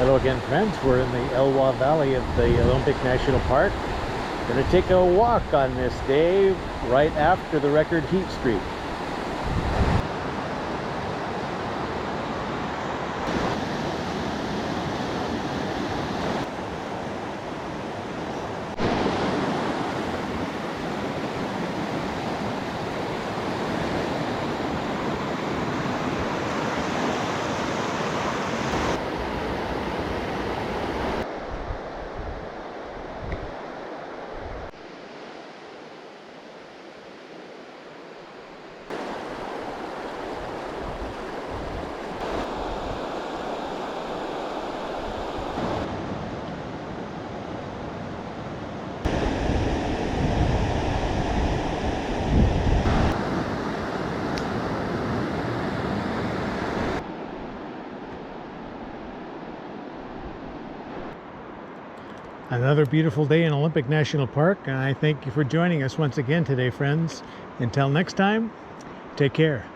Hello again, friends. We're in the Elwha Valley of the Olympic National Park. Going to take a walk on this day right after the record heat streak. Another beautiful day in Olympic National Park, and I thank you for joining us once again today, friends. Until next time, take care.